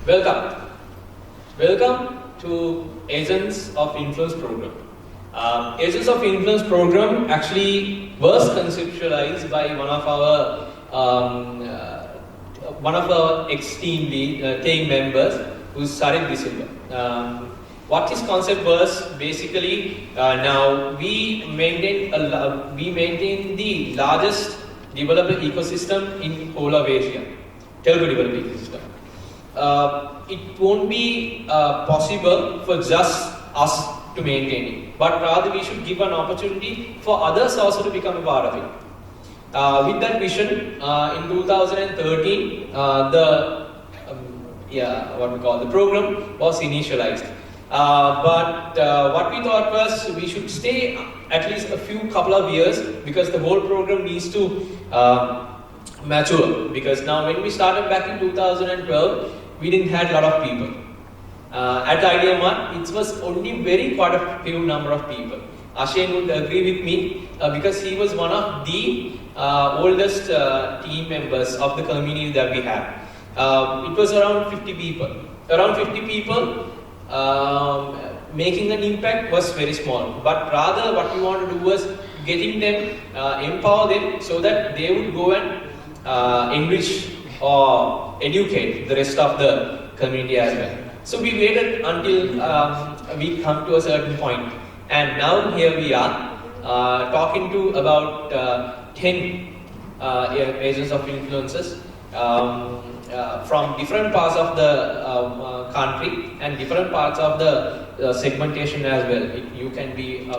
Welcome. Welcome to Agents of Influence program. Agents of Influence program actually was conceptualized by one of our ex-team team members who started this year. What his concept was basically now we maintain the largest developer ecosystem in whole of Asia, telco developer ecosystem. It won't be possible for just us to maintain it, but rather we should give an opportunity for others also to become a part of it. With that vision, in 2013, the program was initialized. But what we thought was we should stay at least a couple of years, because the whole program needs to mature. Because now when we started back in 2012, we didn't have a lot of people. At Ideamart, it was only quite a few number of people. Ashen would agree with me because he was one of the oldest team members of the community that we had. It was around 50 people. Around 50 people making an impact was very small. But rather what we wanted to do was getting them, empower them so that they would go and enrich or educate the rest of the community as well. So we waited until we come to a certain point, and now here we are talking to about 10 agents of influences from different parts of the country and different parts of the segmentation as well. You can be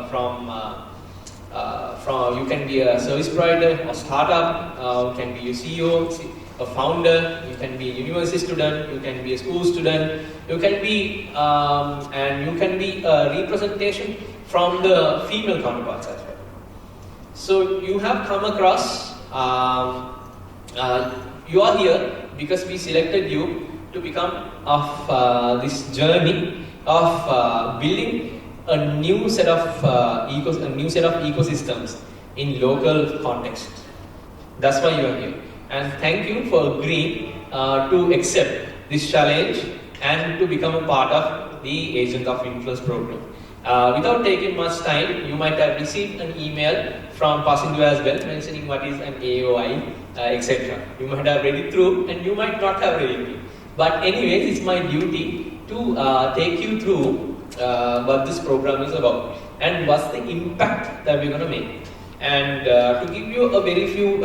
you can be a service provider, a startup, you can be a CEO, a founder, you can be a university student, you can be a school student, you can be and you can be a representation from the female counterparts as well. So you have come across, you are here because we selected you to become of this journey of building a new set of ecosystems in local context. That's why you are here. And thank you for agreeing to accept this challenge and to become a part of the Agent of Influence program. Without taking much time, you might have received an email from Pasindu as well, mentioning what is an AOI, etc. You might have read it through, and you might not have read it through. But anyways, it's my duty to take you through what this program is about and what's the impact that we're going to make. And to give you a very few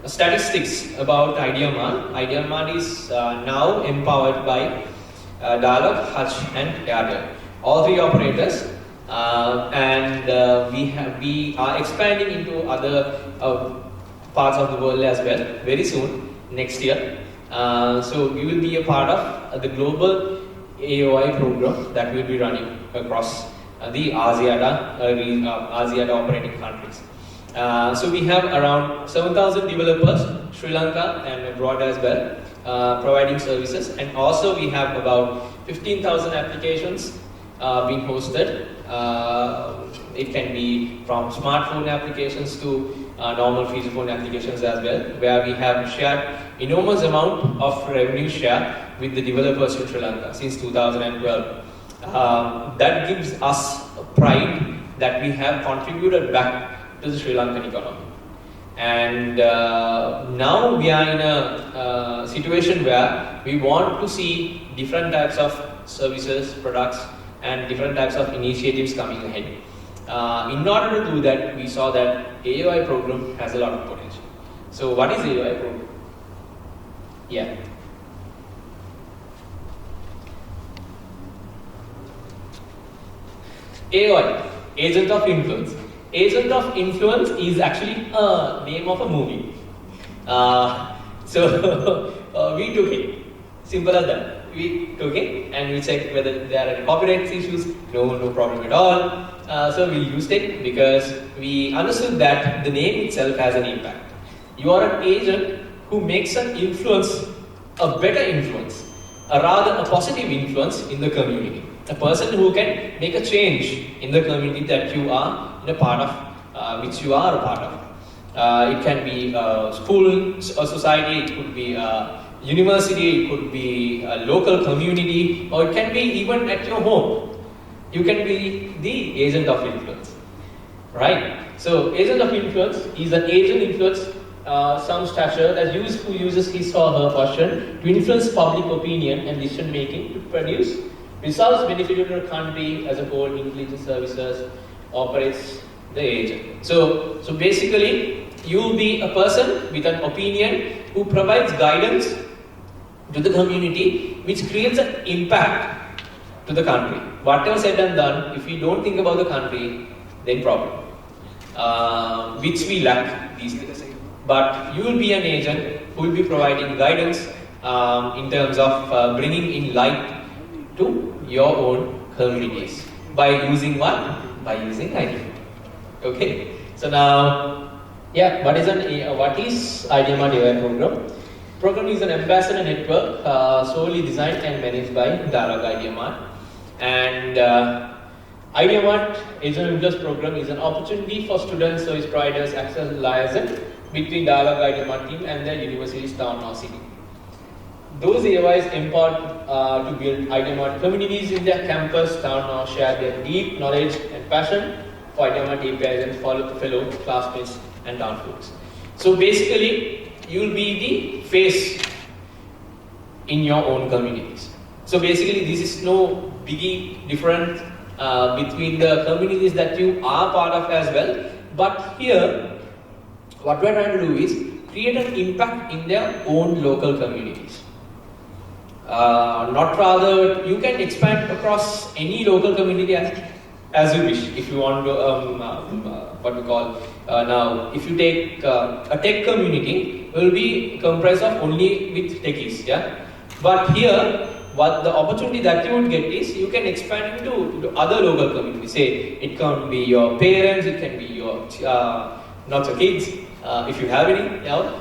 statistics about Ideamart. Ideamart is now empowered by Dialog, Hutch and Airtel. All three operators, and we are expanding into other parts of the world as well very soon, next year. So we will be a part of the global AOI program that will be running across the ASEAN operating countries. So we have around 7,000 developers, Sri Lanka and abroad as well, providing services, and also we have about 15,000 applications being hosted. It can be from smartphone applications to normal feature phone applications as well, where we have shared enormous amount of revenue share with the developers in Sri Lanka since 2012. That gives us pride that we have contributed back to the Sri Lankan economy. And now we are in a situation where we want to see different types of services, products, and different types of initiatives coming ahead. In order to do that, we saw that AOI program has a lot of potential. So what is AOI program? Yeah. AOI, Agent of Influence. Agent of Influence is actually a name of a movie. So we took it. Simple as that. We took it and we checked whether there are any copyright issues. No problem at all. So we used it because we understood that the name itself has an impact. You are an agent who makes an influence, a better influence, or rather a positive influence in the community. A person who can make a change in the community that you are in a part of, which you are a part of. It can be school, a society, it could be university, it could be a local community, or it can be even at your home. You can be the agent of influence, right? So, agent of influence is an agent influence some stature that who uses his or her position to influence public opinion and decision making to produce results beneficial to the country as a whole. Intelligence services operates the agent. So basically, you will be a person with an opinion who provides guidance to the community, which creates an impact to the country. Whatever said and done, if we don't think about the country, then problem, which we lack these days. But you will be an agent who will be providing guidance in terms of bringing in light to your own communities by using what? By using Ideamart. Okay. So now, yeah, what is Ideamart AI program? Program is an ambassador network solely designed and managed by Dialog Ideamart. And Ideamart Agent Influence program is an opportunity for students, service providers, access liaison between Dialog Ideamart team and their university's town or city. Those AIs empowered to build Ideamart communities in their campus, town, or share their deep knowledge and passion for Ideamart APIs and fellow classmates and town folks. So basically, you will be the face in your own communities. So basically, this is no biggie different between the communities that you are part of as well. But here, what we are trying to do is create an impact in their own local communities. Not rather, you can expand across any local community as you wish. If you want to, what we call now, if you take a tech community, will be comprised of only with techies, yeah. But here, what the opportunity that you would get is you can expand into other local communities. Say it can be your parents, it can be your not your kids, if you have any, you know,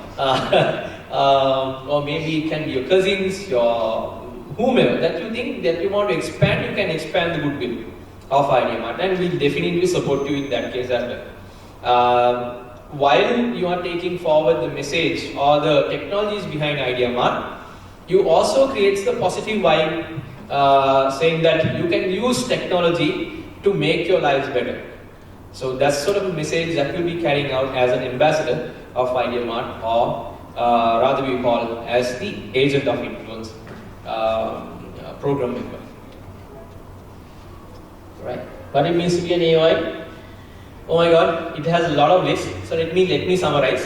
or maybe it can be your cousins, your whomever that you think that you want to expand. You can expand the goodwill of Ideamart, and we'll definitely support you in that case as well. While you are taking forward the message or the technologies behind Ideamart, you also creates the positive vibe, saying that you can use technology to make your lives better. So that's sort of a message that we'll be carrying out as an ambassador of Ideamart, or rather we call as the agent of influence program member. Right? What it means to be an AOI? Oh my God, it has a lot of lists. So let me summarize.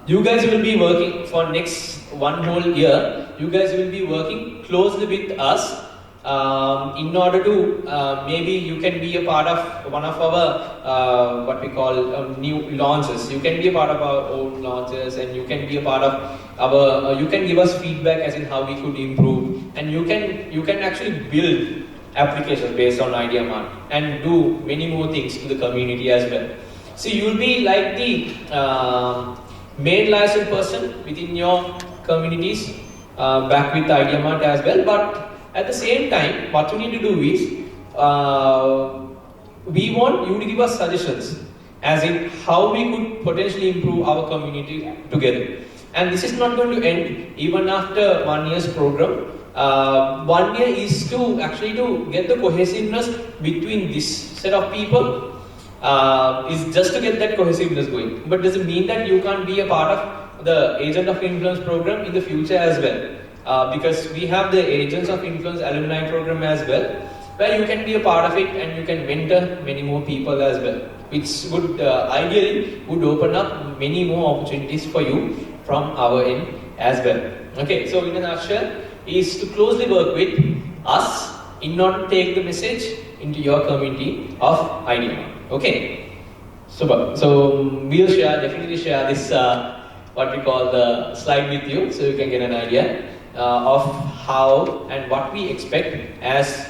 You guys will be working for next one whole year. You guys will be working closely with us in order to maybe you can be a part of one of our what we call new launches. You can be a part of our own launches, and you can be a part of our. You can give us feedback as in how we could improve, and you can actually build applications based on Ideamart and do many more things to the community as well. So you will be like the main licensed person within your communities back with Ideamart as well. But at the same time, what you need to do is we want you to give us suggestions as in how we could potentially improve our community together. And this is not going to end even after 1 year's program. 1 year is to actually to get the cohesiveness between this set of people. Is just to get that cohesiveness going. But doesn't mean that you can't be a part of the Agent of Influence program in the future as well. Because we have the Agents of Influence alumni program as well, where you can be a part of it and you can mentor many more people as well, which would ideally would open up many more opportunities for you from our end as well. Okay, so in a nutshell, is to closely work with us in order to take the message into your community of Ideamart. Okay, super. So we'll definitely share this what we call the slide with you, so you can get an idea of how and what we expect as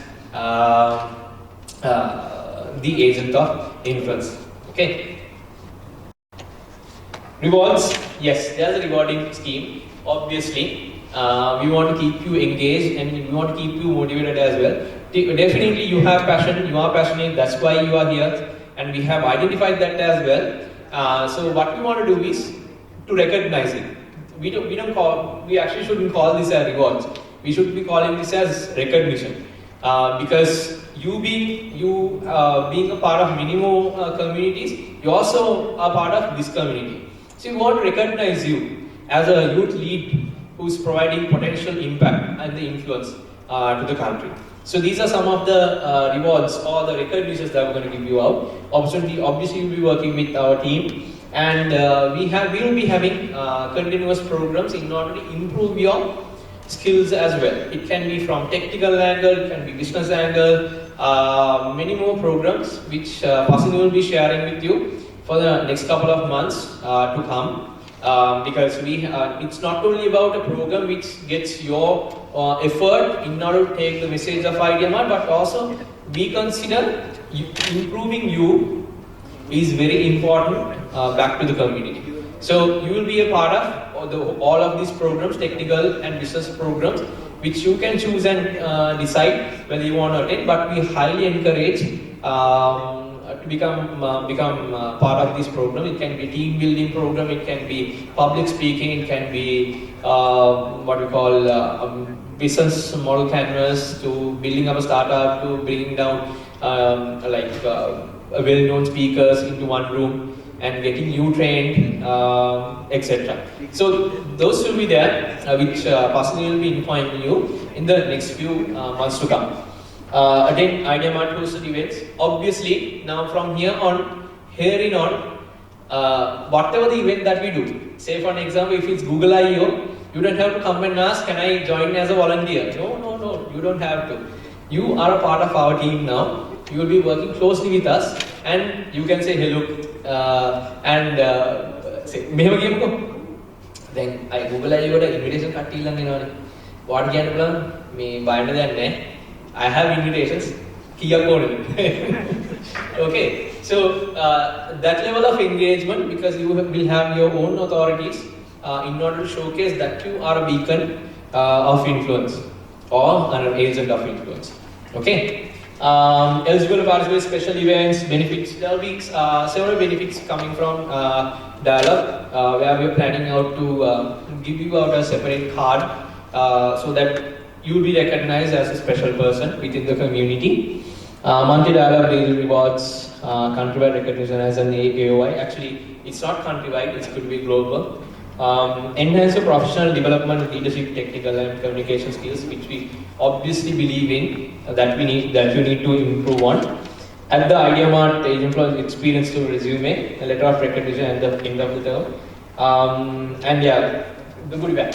the agent of influence. Okay. Rewards. Yes, there's a rewarding scheme. Obviously, we want to keep you engaged and we want to keep you motivated as well. Definitely, you have passion. You are passionate. That's why you are here. And we have identified that as well. So what we want to do is to recognize it. we actually shouldn't call this as rewards. We should be calling this as recognition, because being a part of Minimo communities, you also are part of this community. So we want to recognize you as a youth lead who's providing potential impact and the influence to the country. So these are some of the rewards or the recognitions that we're going to give you out. Obviously we'll be working with our team, and we will be having continuous programs in order to improve your skills as well. It can be from technical angle, it can be business angle, many more programs which Pasini will be sharing with you for the next couple of months to come. Because it's not only about a program which gets your effort in order to take the message of Ideamart, but also we consider improving you is very important back to the community. So you will be a part of all of these programs, technical and business programs, which you can choose and decide whether you want to attend. But we highly encourage to become part of this program. It can be team building program, it can be public speaking, it can be what we call business model canvas, to building up a startup, to bringing down well-known speakers into one room and getting you trained, etc. So those will be there, which personally will be informing you in the next few months to come. Again, Ideamart hosted events. Obviously, now from here on, whatever the event that we do, say for an example, if it's Google I/O, you don't have to come and ask, can I join as a volunteer? No, you don't have to. You are a part of our team now. You will be working closely with us, and you can say hello and say, then I Google I/O invitation කට්ටිය ළඟ එනවනේ. වාට කියන්න බලන්න මේ බයන්න දෙයක් නැහැ. I have invitations. Okay, so that level of engagement, because you will have your own authorities in order to showcase that you are a beacon of influence or an agent of influence. Okay, eligible to participate in special events, benefits. There will be several benefits coming from Dialogue, where we are planning out to give you out a separate card so that you will be recognized as a special person within the community. Monthly Dialogue daily rewards, countrywide recognition as an AOI. Actually, it's not countrywide, it could be global. Enhance your professional development, leadership, technical and communication skills, which we obviously believe in, that you need to improve on. At the Ideamart employee experience to resume, a letter of recognition at the end of the term. And yeah, the goodie bag,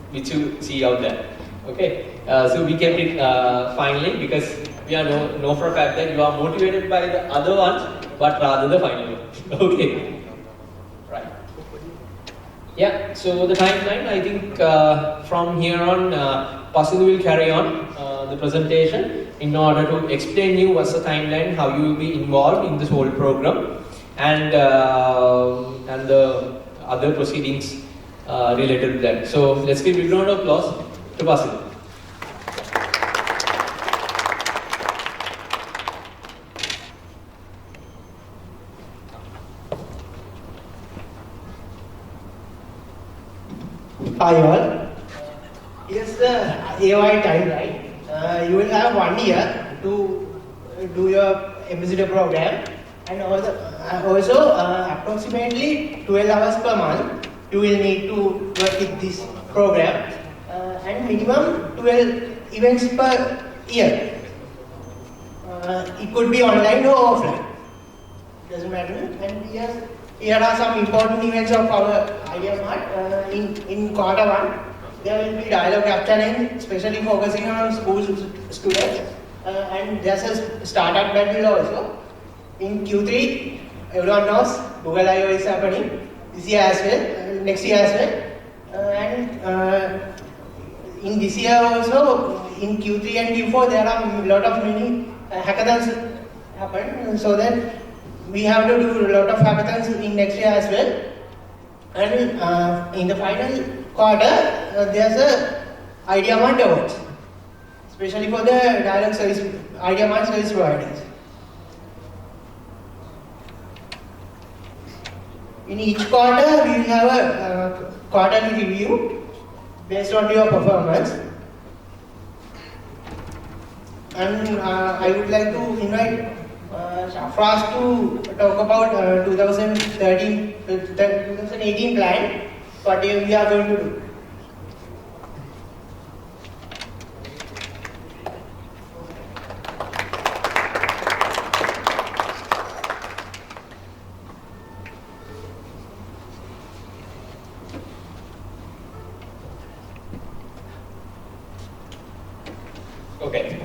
which you see out there. Okay, so we kept it finally, because we know for a fact that you are motivated by the other ones, but rather the final one. Okay, right. Yeah, so the timeline, I think from here on, Pasini will carry on the presentation in order to explain you what's the timeline, how you will be involved in this whole program, and the other proceedings related to that. So let's give a big round of applause to Pasini. Hi all. Here's the AOI timeline. You will have 1 year to do your ambassador program, and also approximately 12 hours per month you will need to work with this program, and minimum 12 events per year. It could be online or offline, doesn't matter. And here are some important events of our Ideamart. In quarter 1, there will be Dialogue Gap Challenge, especially focusing on school students, and there's a startup battle also. In Q3, everyone knows Google I/O is happening this year as well, next year as well, and in this year also, in Q3 and Q4, there are many hackathons happen, so that we have to do a lot of hackathons in next year as well. And in the final quarter, there's a Ideamart Awards, especially for the Dialogue service, Ideamart service providers. In each quarter, we will have quarterly review based on your performance. And I would like to invite Shafraz to talk about 2018 plan, what we are going to do. Okay.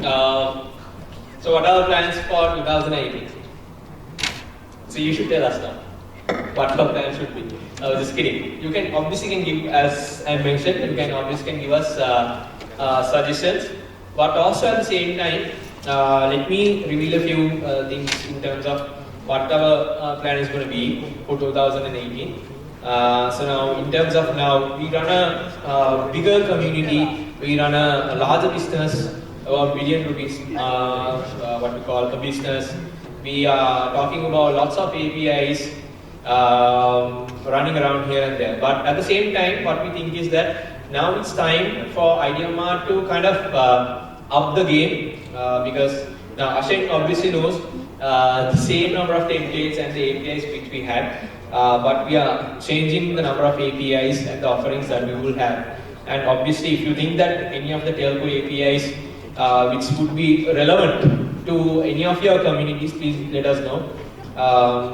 So what are the plans for 2018? So you should tell us now what our plan should be. Just kidding. You can obviously give, as I mentioned, you can obviously give us suggestions. But also at the same time, let me reveal a few things in terms of what our plan is going to be for 2018. So now, in terms of now, we run a bigger community. We run a larger business. About billion rupees, what we call a business. We are talking about lots of APIs running around here and there. But at the same time, what we think is that now it's time for Ideamart to kind of up the game because now Ashok obviously knows the same number of templates and the APIs which we had, but we are changing the number of APIs and the offerings that we will have. And obviously, if you think that any of the telco APIs which would be relevant to any of your communities, please let us know.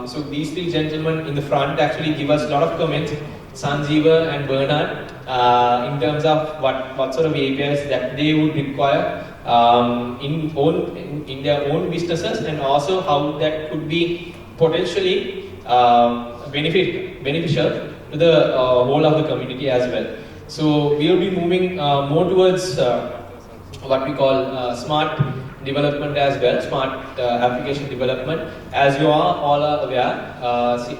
So these three gentlemen in the front actually give us a lot of comments, Sanjeeva and Bernard, in terms of what sort of APIs that they would require in their own businesses, and also how that could be potentially beneficial to the whole of the community as well. So we will be moving more towards what we call smart development as well, smart application development. As you are all aware,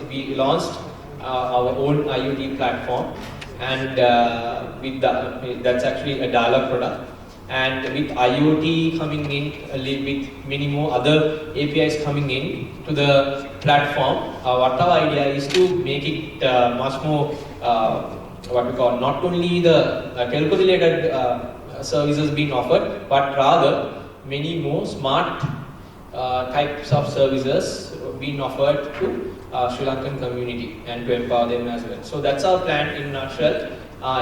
we launched our own IoT platform, and that's actually a dialogue product. And with IoT coming in, with many more other APIs coming in to the platform, what our idea is to make it much more what we call not only the telco related services being offered, but rather many more smart types of services being offered to Sri Lankan community and to empower them as well. So that's our plan in a nutshell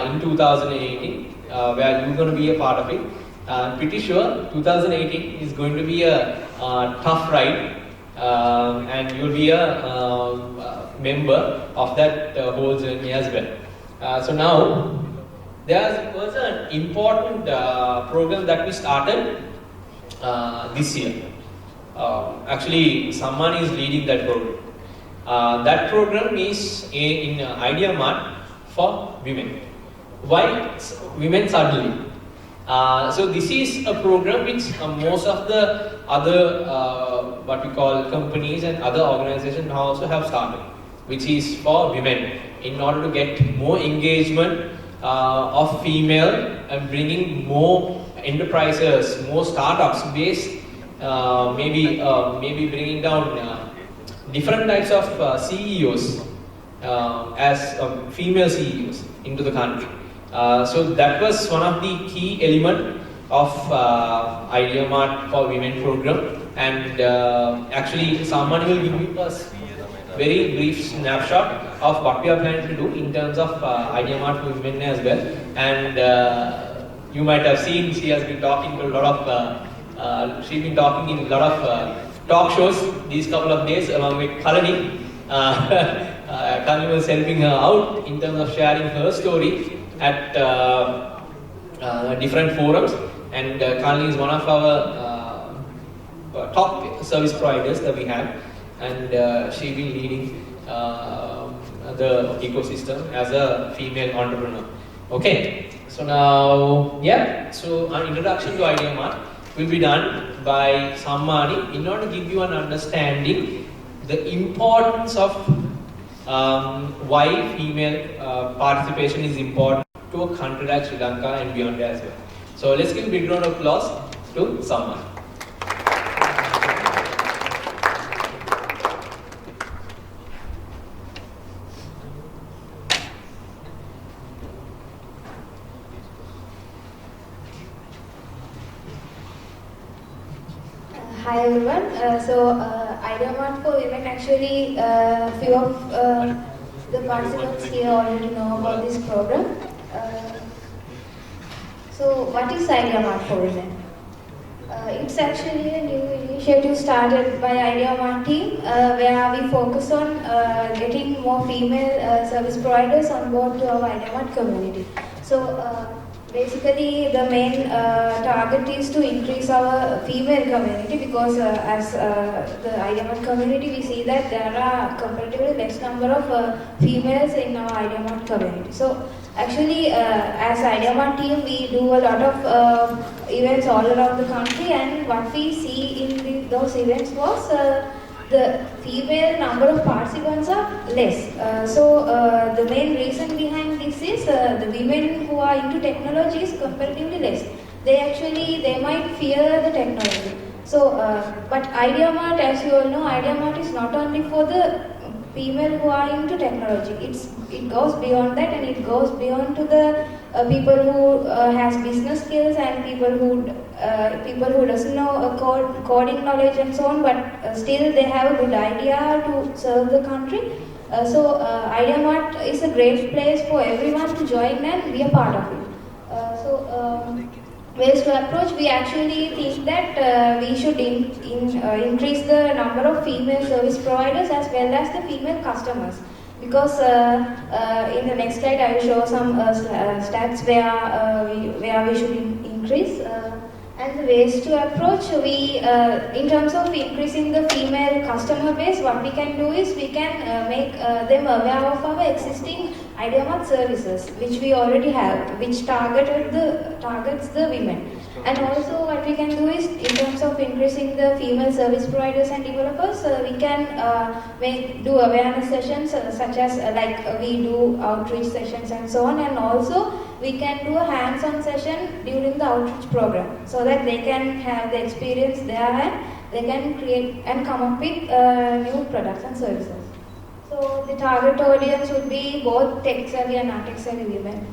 in 2018, where you're going to be a part of it. I'm pretty sure 2018 is going to be a tough ride, and you'll be a member of that whole journey as well. So now, there was an important program that we started this year. Actually, Samman is leading that program. That program is in Ideamart for women. Why women suddenly? So this is a program which most of the other what we call companies and other organizations also have started, which is for women, in order to get more engagement of female and bringing more enterprises, more startups based, maybe bringing down different types of CEOs as female CEOs into the country. So that was one of the key element of Ideamart for Women program, and actually someone will give us very brief snapshot of what we are planning to do in terms of Ideamart for Women as well. And you might have seen she has been talking to a lot of she's been talking in a lot of talk shows these couple of days along with Kalani. Kalani was helping her out in terms of sharing her story at different forums, and Kalani is one of our top service providers that we have, and she will be leading the ecosystem as a female entrepreneur. Okay, so now, yeah, so our introduction to Ideamart will be done by Sammani in order to give you an understanding the importance of why female participation is important to a country like Sri Lanka and beyond as well. So let's give a big round of applause to Sammani. Hi everyone. Ideamart for Women actually, few of the participants here already know about this program. What is Ideamart for Women? It's actually a new initiative started by Ideamart team where we focus on getting more female service providers on board to our Ideamart community. Basically, the main target is to increase our female community because as the Ideamart community, we see that there are comparatively less number of females in our Ideamart community. So actually, as Ideamart team, we do a lot of events all around the country, and what we see in those events was the female number of participants are less. The main reason behind this is the women who are into technology is comparatively less. They might fear the technology. But Ideamart, as you all know, Ideamart is not only for the female who are into technology. It goes beyond that, and it goes beyond to the people who has business skills and people who doesn't know coding knowledge and so on, but still they have a good idea to serve the country. Ideamart is a great place for everyone to join and be a part of it. Ways to approach, we actually think that we should increase the number of female service providers as well as the female customers. Because in the next slide I will show some stats where we should increase. And the ways to approach, in terms of increasing the female customer base, what we can do is we can make them aware of our existing Ideamart services, which we already have, which targets the women. And also what we can do is, in terms of increasing the female service providers and developers, we can do awareness sessions such as we do outreach sessions and so on, and also we can do a hands-on session during the outreach program so that they can have the experience there and they can create and come up with new products and services. So the target audience would be both tech-savvy and non-tech-savvy women.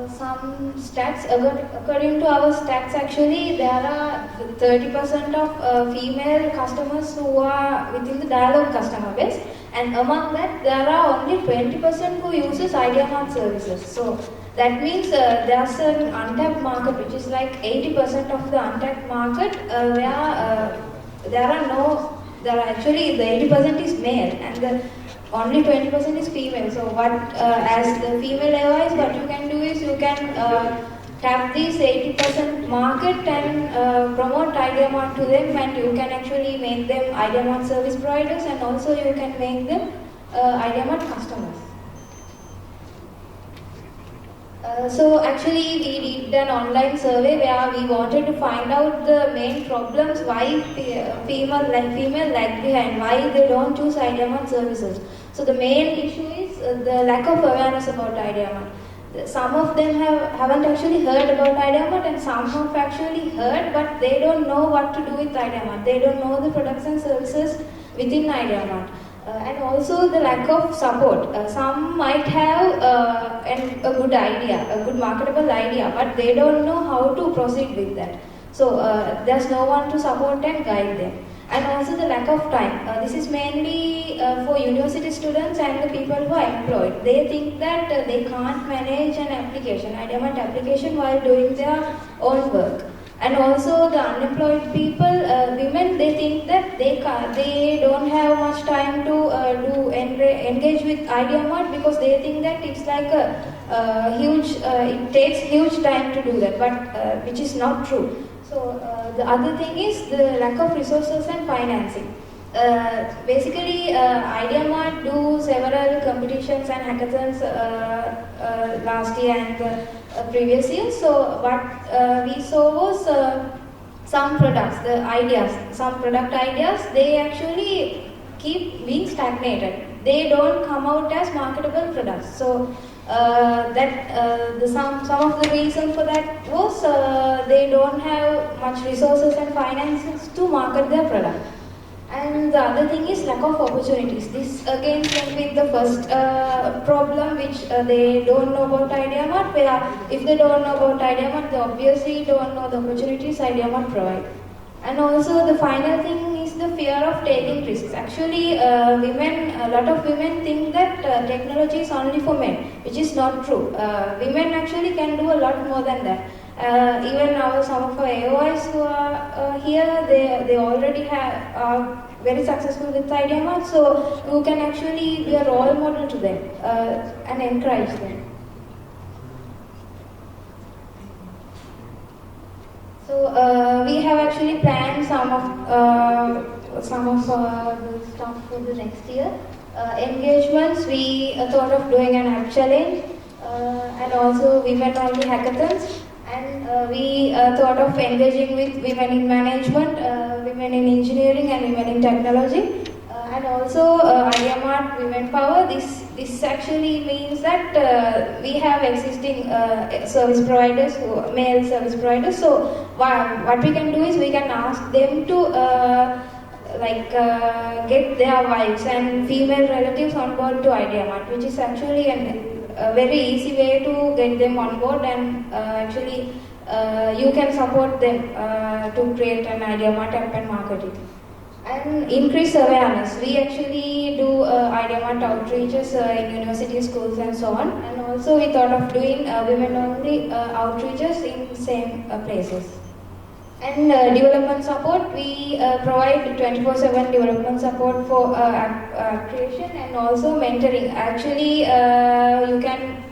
Some stats, according to our stats actually, there are 30% of female customers who are within the dialogue customer base, and among that there are only 20% who uses Ideamart services. So that means there's an untapped market which is like 80% of the untapped market where actually the 80% is male and the only 20% is female. So as the female advice, what you can do is you can tap this 80% market and promote Ideamart to them, and you can actually make them Ideamart service providers, and also you can make them Ideamart customers. Actually we did an online survey where we wanted to find out the main problems why female lag behind, why they don't choose Ideamart services. So the main issue is the lack of awareness about Ideamart. Some of them haven't actually heard about Ideamart, and some have actually heard, but they don't know what to do with Ideamart. They don't know the products and services within Ideamart. And also the lack of support. Some might have a good idea, a good marketable idea, but they don't know how to proceed with that. So there's no one to support and guide them. And also the lack of time. This is mainly for university students and the people who are employed. They think that they can't manage an application, Ideamart application, while doing their own work. And also the unemployed people, women, they think that they don't have much time to engage with Ideamart because they think that it's like it takes huge time to do that, but which is not true. So the other thing is the lack of resources and financing. Basically, Ideamart do several competitions and hackathons last year and previous year. So what we saw was some products, some product ideas, they actually keep being stagnated. They don't come out as marketable products. So some of the reason for that was they don't have much resources and finances to market their product. And the other thing is lack of opportunities. This again came with the first problem, which they don't know about Ideamart. Where if they don't know about Ideamart, they obviously don't know the opportunities Ideamart provide. And also the final thing is the fear of taking risks. Actually, a lot of women think that technology is only for men, which is not true. Women actually can do a lot more than that. Even some of our AOIs who are here, they already are very successful with Ideamart, so you can actually be a role model to them and encourage them. So we have actually planned some of the stuff for the next year. Engagements, we thought of doing an app challenge and also women-only hackathons. And we thought of engaging with women in management, women in engineering, and women in technology. And also Ideamart Women Power. This actually means that we have existing service providers, male service providers. So what we can do is we can ask them to get their wives and female relatives on board to Ideamart, which is actually a very easy way to get them on board, and actually you can support them to create an Ideamart app and market it. And increase awareness. We actually do Ideamart outreaches in university schools and so on. And also we thought of doing women-only outreaches in same places. And development support, we provide 24/7 development support for app creation and also mentoring. Actually, you can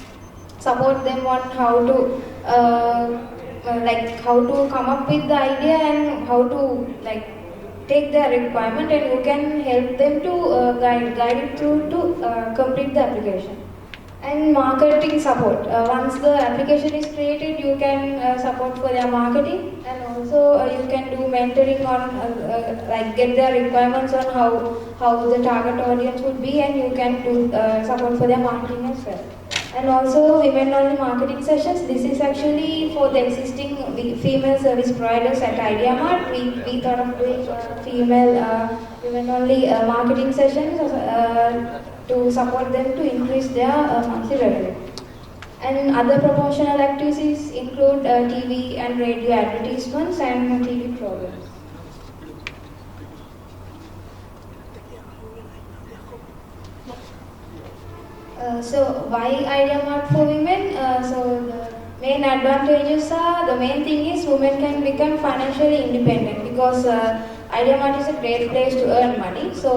support them on how to come up with the idea and how to take their requirement, and you can help them to guide it through to complete the application. And marketing support. Once the application is created, you can support for their marketing, and also you can do mentoring on get their requirements on how the target audience would be, and you can do support for their marketing as well. And also women-only marketing sessions. This is actually for the existing female service providers at Ideamart. We thought of doing female women-only marketing sessions to support them to increase their monthly revenue. And other promotional activities include TV and radio advertisements and TV programs. So why Ideamart for women? So the main advantages are, the main thing is women can become financially independent, because Ideamart is a great place to earn money. So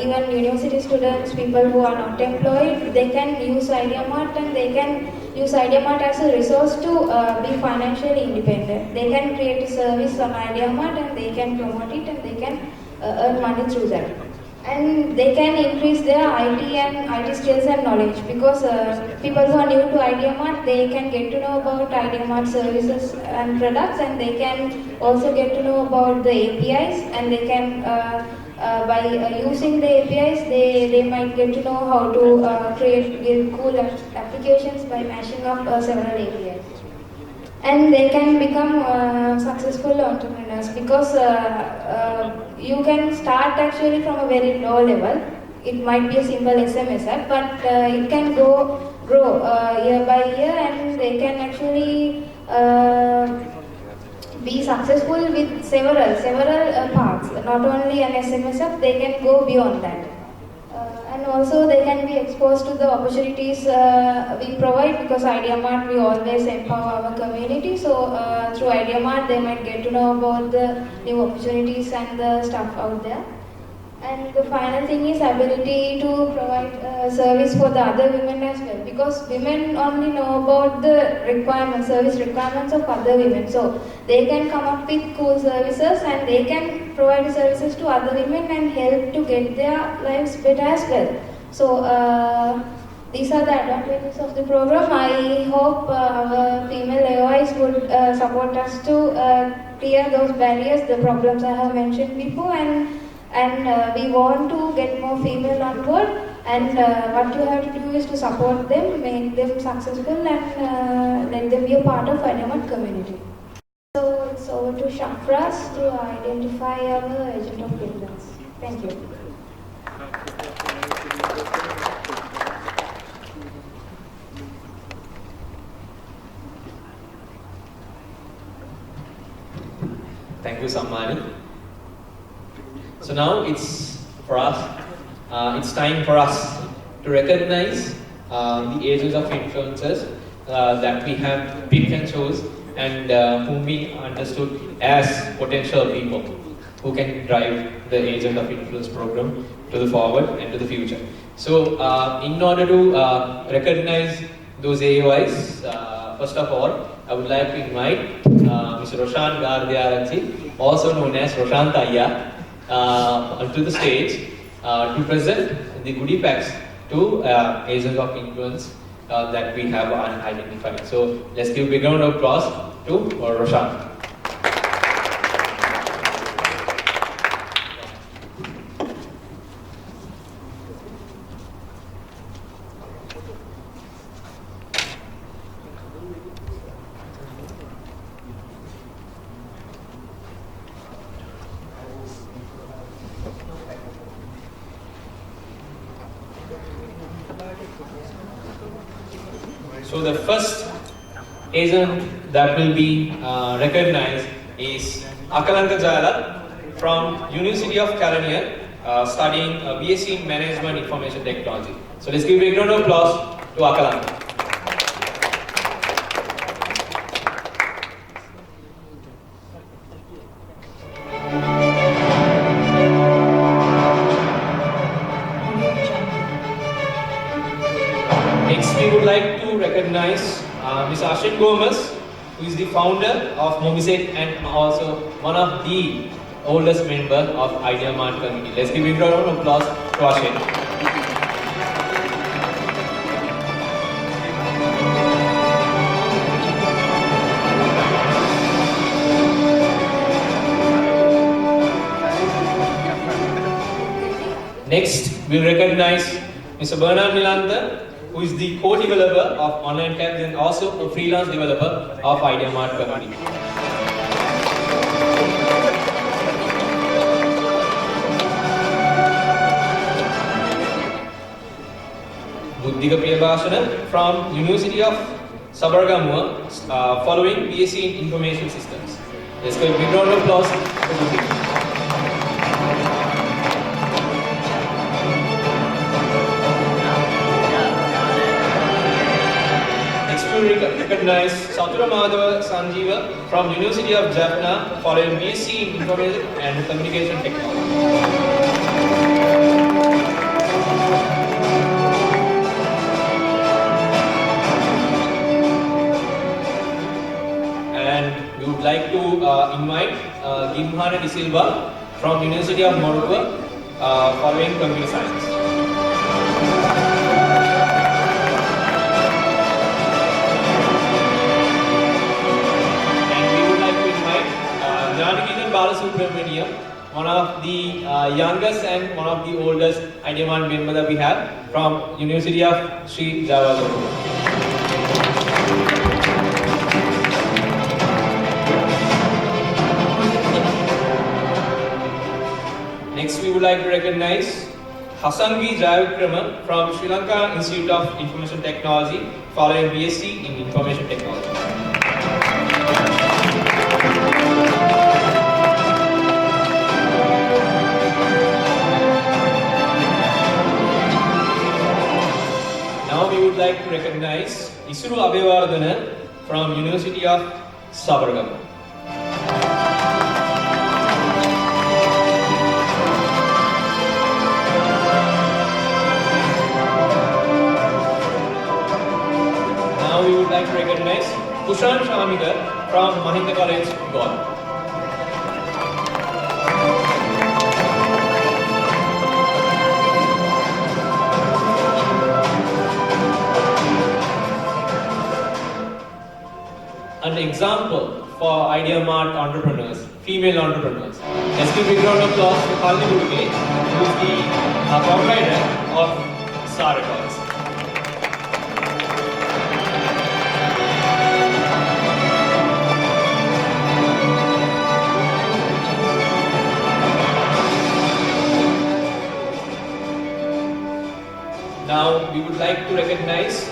even university students, people who are not employed, they can use Ideamart, and they can use Ideamart as a resource to be financially independent. They can create a service on Ideamart and they can promote it, and they can earn money through that. And they can increase their IT skills and knowledge, because people who are new to Ideamart, they can get to know about Ideamart services and products, and they can also get to know about the APIs, and they can by using the APIs, they might get to know how to create cool applications by mashing up several APIs. And they can become successful entrepreneurs, because you can start actually from a very low level. It might be a simple SMS app, but it can grow year by year, and they can actually be successful with several paths. Not only an SMS app, they can go beyond that. And also they can be exposed to the opportunities we provide, because Ideamart, we always empower our community. So through Ideamart, they might get to know about the new opportunities and the stuff out there. And the final thing is ability to provide service for the other women as well, because women only know about the service requirements of other women. So they can come up with cool services, and they can provide services to other women and help to get their lives better as well. So these are the advantages of the program. I hope our female AOIs would support us to clear those barriers, the problems I have mentioned before, and we want to get more female on board, and what you have to do is to support them, make them successful, and let them be a part of Ideamart community. So it's over to Shafras to identify our agent of brilliance. Thank you. Thank you, Sammani. So now it's for us. It's time for us to recognize the agents of influences that we have picked and chose, and whom we understood as potential people who can drive the agent of influence program to the forward and to the future. So in order to recognize those AOIs, first of all, I would like to invite Mr. Roshan Gardiaranchi, also known as Roshan Taya, to the stage to present the goodie packs to agents of influence that we have identified. So let's give a big round of applause to Roshan. So the first agent that will be recognized is Akalanka Jala from University of California, studying BSc in Management Information Technology. So let's give a big round of applause to Akalanka. Next, we would like to recognize Ms. Ashin Gomez, who is the founder of Mobisec and also one of the oldest member of Ideamart community. Let's give a round of applause to Ashin. Next, we'll recognize Mr. Bernard Milanta, who is the co-developer of Online Cabs and also a freelance developer of Ideamart community. Buddhika Priyabhashana from University of Sabaragamuwa, following BSc in Information Systems. Let's give a big round of applause to Buddhika. To recognize Satura Madhava Sanjeeva from University of Jaffna, following BSc in Information and Communication Technology. And we would like to invite Gimhana De Silva from University of Morocco, following Computer Science. Balasubramaniam, one of the youngest and one of the oldest Ideamart member that we have from University of Sri Jawaharlal. Next, we would like to recognize Hasanvi Jayavikrama from Sri Lanka Institute of Information Technology, following BSc in Information Technology. Now we would like to recognize Isuru Abhivardhana from University of Sabaragamuwa. Now we would like to recognize Kushan Shamikar from Mahinda College, Goa. An example for Ideamart entrepreneurs, female entrepreneurs. Let's give a big round of applause to Khaldi Gurke, who is the proprietor of Star Records. like to recognize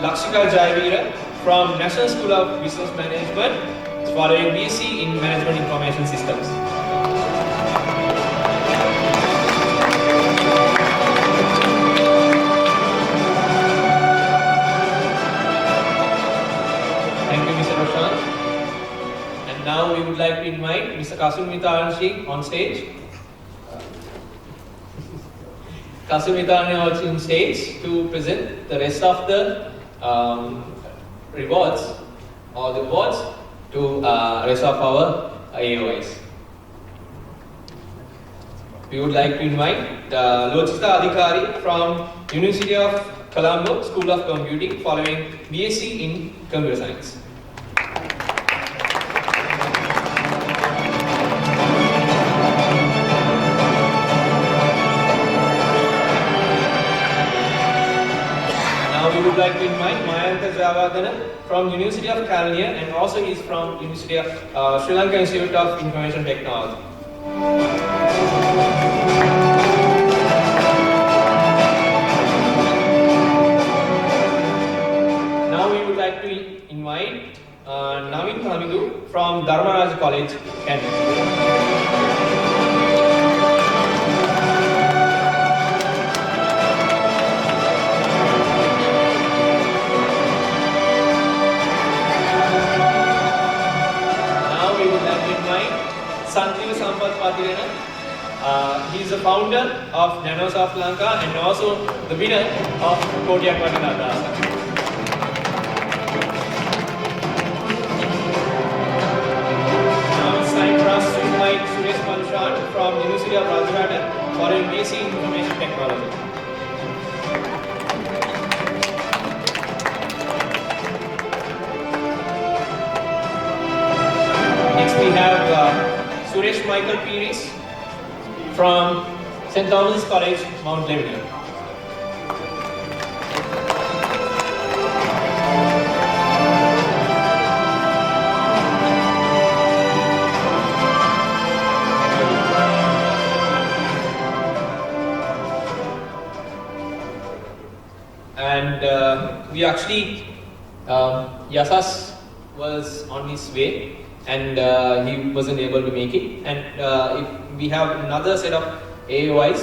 Lakshika Jaivira from National School of Business Management, following BSc in Management Information Systems. Thank you, Mr. Roshan. And now we would like to invite Mr. Kasumita Anshi on stage. Kasumita Anshi on stage to present the rest of the rewards or the awards to rest of our AOIs. We would like to invite Lochita Adhikari from University of Colombo School of Computing, following BSc in Computer Science. Now we would like to invite Mayanka Javadana from University of California, and also he is from University of Sri Lanka Institute of Information Technology. Now we would like to invite Navin Kamidu from Dharmaraj College, Canada. Sanjeev Sampath Patirena. He is the founder of Nanosoft Lanka and also the winner of Kodiak Vatanada. Now it's time for us to invite Suresh Panshan from University of Rajaghat for a BSc in Information Technology. Next we have Suresh Michael Piris from St. Thomas College, Mount Lebanon. And we actually, Yasas was on his way, and he wasn't able to make it. And if we have another set of AOIs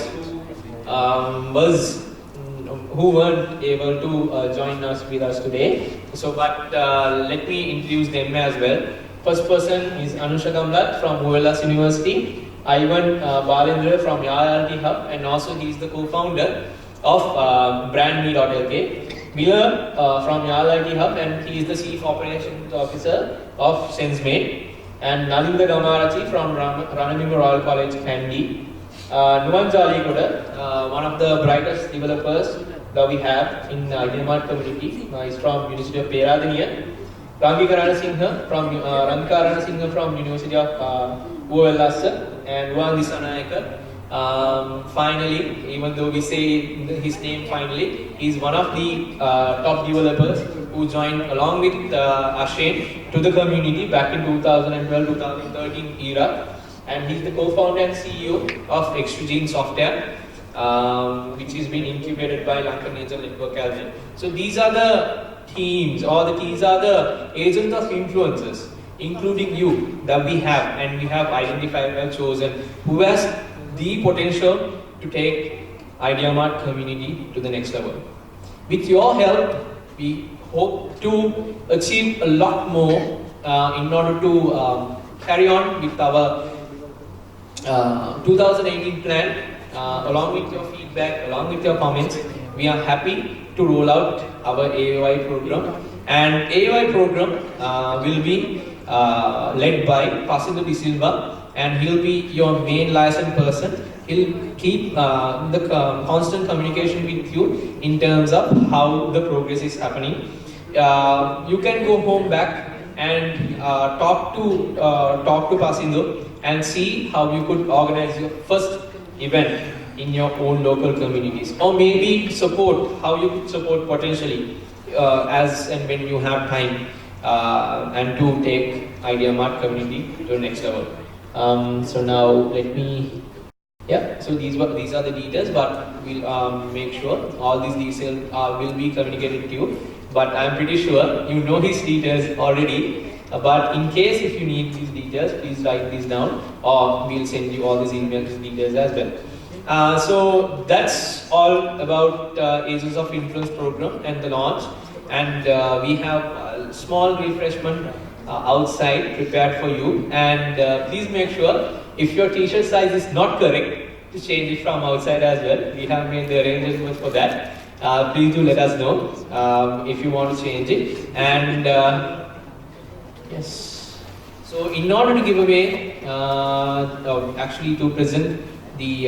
who weren't able to join us with us today. So, but let me introduce them as well. First person is Anusha Kamlat from Uvelas University, Ivan Balendra from IRT Hub, and also he is the co-founder of BrandMe.lk. Miller from IRT Hub, and he is the Chief Operations Officer of SenseMate. And Nalinda Gamarachi from Ranamima Royal College, Kandy. Nuwan Jalikoda, one of the brightest developers that we have in Ideamart community, is from University of Peradeniya. Rangika Ranasinghe from University of Uvelas, and Nuwan Disanayaka. Finally, even though we say his name finally, he is one of the top developers who joined along with Ashane to the community back in 2012-2013 era, and he is the co-founder and CEO of Extragene Software, which has been incubated by Lankan Nature Network Alvin. So these are the teams, or these are the agents of influences, including you, that we have, and we have identified and chosen who has the potential to take Ideamart community to the next level. With your help, we hope to achieve a lot more in order to carry on with our 2018 plan. Along with your feedback, along with your comments, we are happy to roll out our AOI program. And AOI program will be led by Pacindo De Silva, and he'll be your main liaison person. He'll keep the constant communication with you in terms of how the progress is happening. You can go home back and talk to Pacindo and see how you could organize your first event in your own local communities, or maybe support how you could support potentially as and when you have time and to take Ideamart community to the next level. So now let me Yeah, so these are the details, but we'll make sure all these details will be communicated to you. But I'm pretty sure you know his details already. But in case if you need these details, please write these down, or we'll send you all these emails details as well. So that's all about Agents of Influence program and the launch. And we have a small refreshment outside prepared for you. And please make sure if your t-shirt size is not correct, to change it from outside as well. We have made the arrangements for that. Please do let us know if you want to change it. And yes. So in order to give away, actually to present the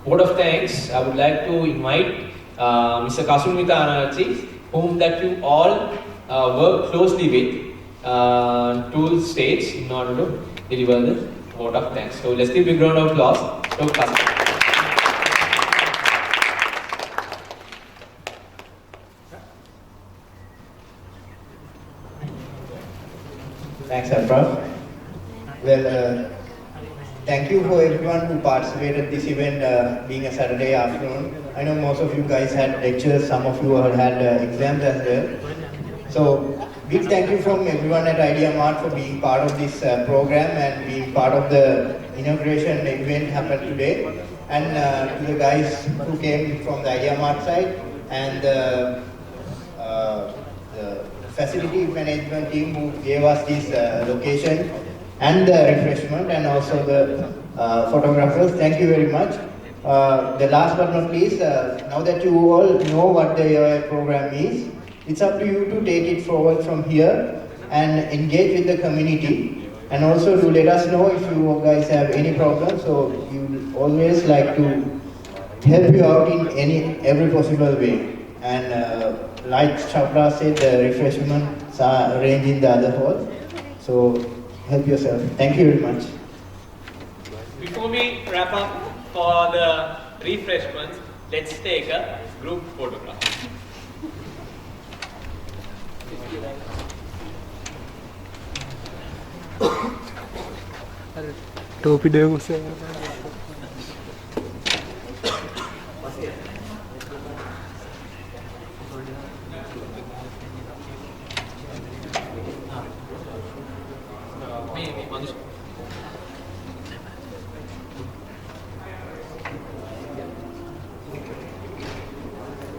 vote of thanks, I would like to invite Mr. Kasumita Anarchi, whom that you all work closely with to stage in order to deliver the vote of thanks. So let's give a big round of applause to Kasumita. Thanks, Alpha. Well, thank you for everyone who participated this event, being a Saturday afternoon. I know most of you guys had lectures, some of you had exams as well. So, big thank you from everyone at Ideamart for being part of this program and being part of the inauguration event happened today. And to the guys who came from the Ideamart side and the facility management team who gave us this location and the refreshment, and also the photographers. Thank you very much. The last but not least, now that you all know what the AOI program is, it's up to you to take it forward from here and engage with the community. And also to let us know if you guys have any problems. So we always like to help you out in every possible way. And like Chapra said, the refreshments are arranged in the other hall. So help yourself. Thank you very much. Before we wrap up for the refreshments, let's take a group photograph. टोपी देव से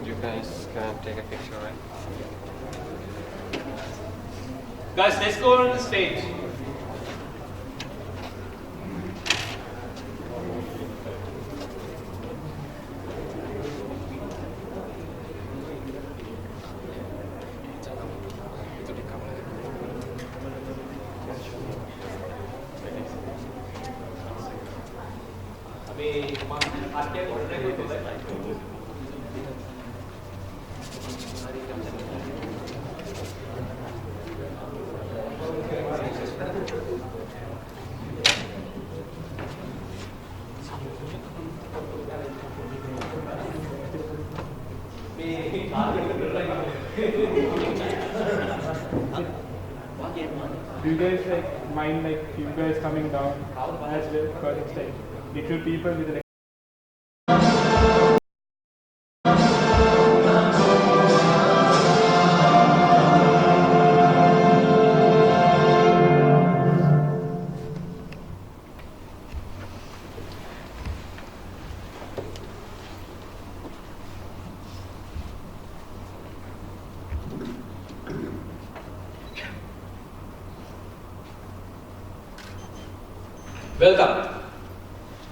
You guys can take a picture, right? Guys, let's go on the stage. Do you guys mind you guys coming down as well, because it's little people with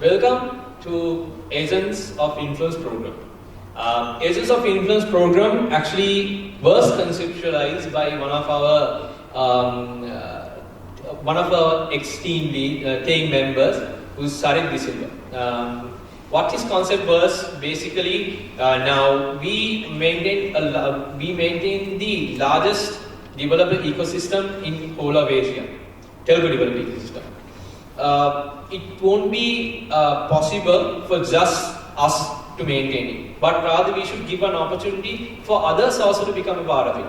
Welcome to Agents of Influence program. Agents of Influence program actually was conceptualized by one of our ex-team members, who's Sarik Disilva. What his concept was basically, now we maintain the largest developer ecosystem in whole of Asia, Telugu developer ecosystem. It won't be possible for just us to maintain it, but rather we should give an opportunity for others also to become a part of it.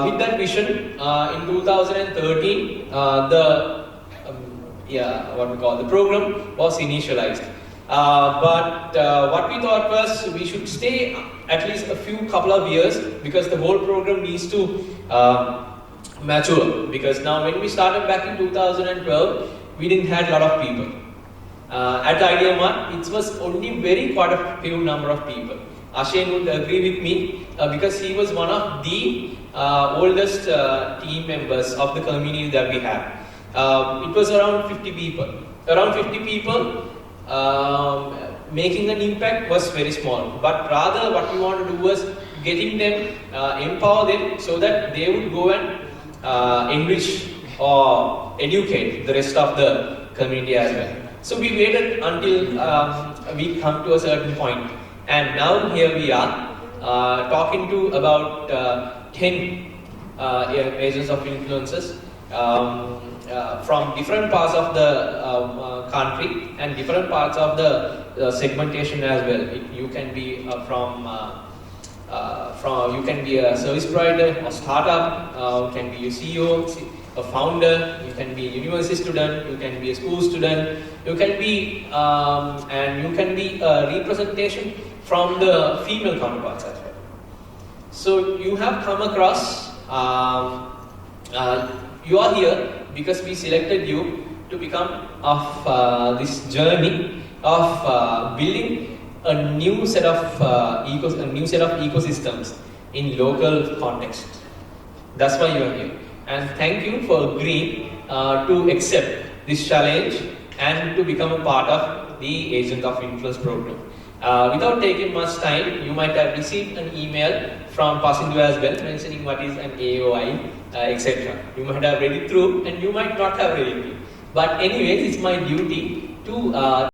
With that vision, in 2013, the what we call the program was initialized. But what we thought was we should stay at least a couple of years, because the whole program needs to mature. Because now when we started back in 2012, we didn't have a lot of people. At Ideamart, it was only quite a few number of people. Ashen would agree with me because he was one of the oldest team members of the community that we have. It was around 50 people. Around 50 people making an impact was very small. But rather what we want to do was getting them, empower them so that they would go and enrich or educate the rest of the community as well. So we waited until we come to a certain point. And now here we are talking to about 10 agents of influences from different parts of the country and different parts of the segmentation as well. You can be you can be a service provider or startup, you can be a CEO, a founder, you can be a university student, you can be a school student, you can be and you can be a representation from the female counterparts as well. So you have come across, you are here because we selected you to become of this journey of building a new set of ecosystems in local context. That's why you are here. And thank you for agreeing to accept this challenge and to become a part of the Agent of Influence program. Without taking much time, you might have received an email from Pasindu as well mentioning what is an AOI, etc. You might have read it through and you might not have read it through. But anyways, it's my duty to